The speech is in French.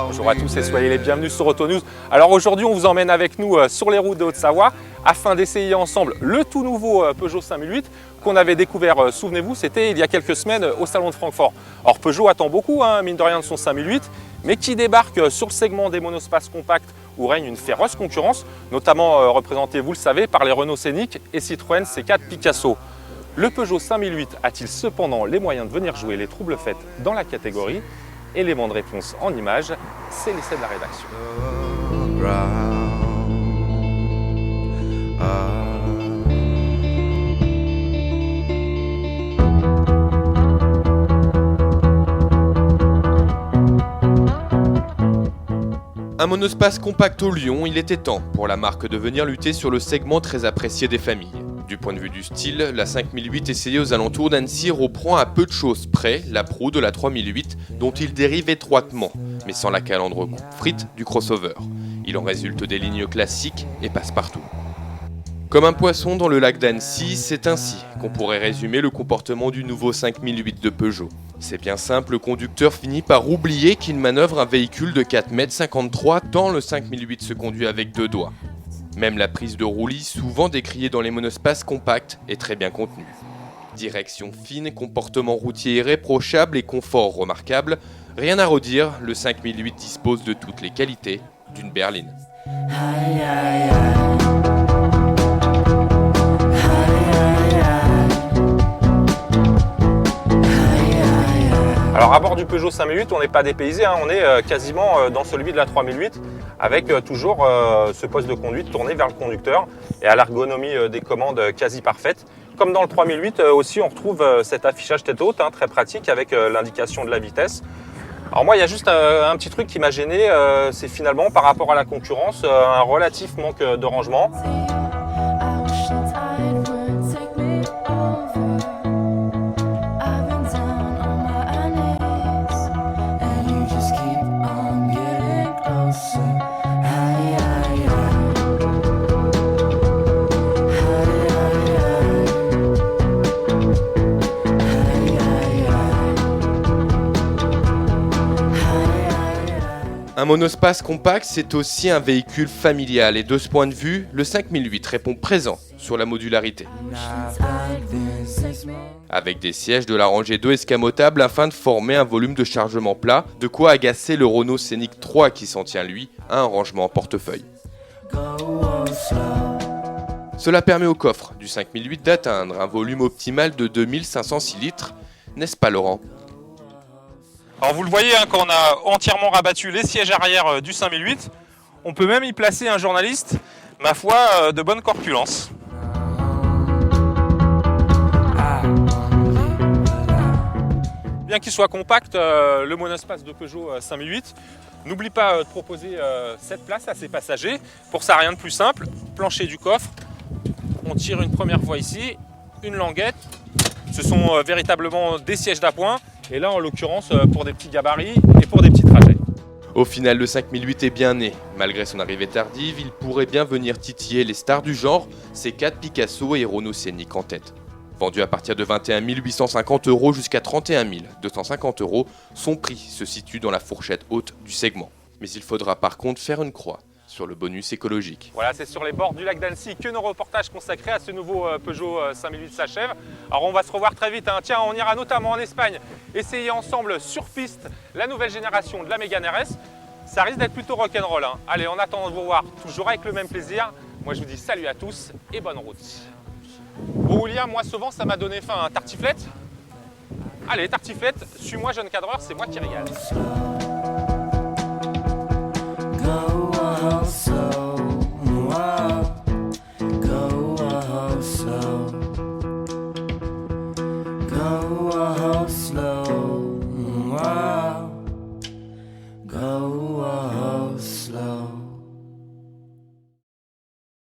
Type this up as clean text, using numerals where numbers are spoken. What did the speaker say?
Bonjour à tous et soyez les bienvenus sur Auto News. Alors aujourd'hui on vous emmène avec nous sur les routes de Haute-Savoie afin d'essayer ensemble le tout nouveau Peugeot 5008 qu'on avait découvert, souvenez-vous, c'était il y a quelques semaines au salon de Francfort. Or Peugeot attend beaucoup, mine de rien, de son 5008, mais qui débarque sur le segment des monospaces compacts où règne une féroce concurrence, notamment représentée, vous le savez, par les Renault Scénic et Citroën C4 Picasso. Le Peugeot 5008 a-t-il cependant les moyens de venir jouer les troubles faits dans la catégorie? Élément de réponse en images, c'est l'essai de la rédaction. Un monospace compact au Lyon, il était temps pour la marque de venir lutter sur le segment très apprécié des familles. Du point de vue du style, la 5008 essayée aux alentours d'Annecy reprend à peu de choses près la proue de la 3008 dont il dérive étroitement, mais sans la calandre coupe frite du crossover. Il en résulte des lignes classiques et passe-partout. Comme un poisson dans le lac d'Annecy, c'est ainsi qu'on pourrait résumer le comportement du nouveau 5008 de Peugeot. C'est bien simple, le conducteur finit par oublier qu'il manœuvre un véhicule de 4,53 m tant le 5008 se conduit avec deux doigts. Même la prise de roulis, souvent décriée dans les monospaces compacts, est très bien contenue. Direction fine, comportement routier irréprochable et confort remarquable, rien à redire, le 5008 dispose de toutes les qualités d'une berline. Alors à bord du Peugeot 5008, on n'est pas dépaysé, on est quasiment dans celui de la 3008 avec toujours ce poste de conduite tourné vers le conducteur et à l'ergonomie des commandes quasi parfaite. Comme dans le 3008 aussi, on retrouve cet affichage tête haute très pratique avec l'indication de la vitesse. Alors moi, il y a juste un petit truc qui m'a gêné, c'est finalement par rapport à la concurrence, un relatif manque de rangement. Un monospace compact, c'est aussi un véhicule familial et de ce point de vue, le 5008 répond présent sur la modularité. Avec des sièges de la rangée 2 escamotables afin de former un volume de chargement plat, de quoi agacer le Renault Scénic 3 qui s'en tient lui à un rangement en portefeuille. Cela permet au coffre du 5008 d'atteindre un volume optimal de 2506 litres, n'est-ce pas Laurent ? Alors vous le voyez, quand on a entièrement rabattu les sièges arrière du 5008, on peut même y placer un journaliste, ma foi, de bonne corpulence. Bien qu'il soit compact, le monospace de Peugeot 5008 n'oublie pas de proposer 7 places à ses passagers. Pour ça, rien de plus simple, plancher du coffre, on tire une première fois ici, une languette, ce sont véritablement des sièges d'appoint. Et là, en l'occurrence, pour des petits gabarits et pour des petits trajets. Au final, le 5008 est bien né. Malgré son arrivée tardive, il pourrait bien venir titiller les stars du genre, C4 Picasso et Renault Scénic en tête. Vendu à partir de 21 850 € jusqu'à 31 250 €, son prix se situe dans la fourchette haute du segment. Mais il faudra par contre faire une croix sur le bonus écologique. Voilà, c'est sur les bords du lac d'Annecy que nos reportages consacrés à ce nouveau Peugeot 5008 s'achèvent. Alors on va se revoir très vite. Tiens, on ira notamment en Espagne essayer ensemble sur piste la nouvelle génération de la Mégane RS. Ça risque d'être plutôt rock'n'roll. Allez, en attendant de vous voir, toujours avec le même plaisir, moi je vous dis salut à tous et bonne route. Bon William, moi souvent ça m'a donné faim. Tartiflette? Allez, tartiflette, suis-moi jeune cadreur, c'est moi qui régale. So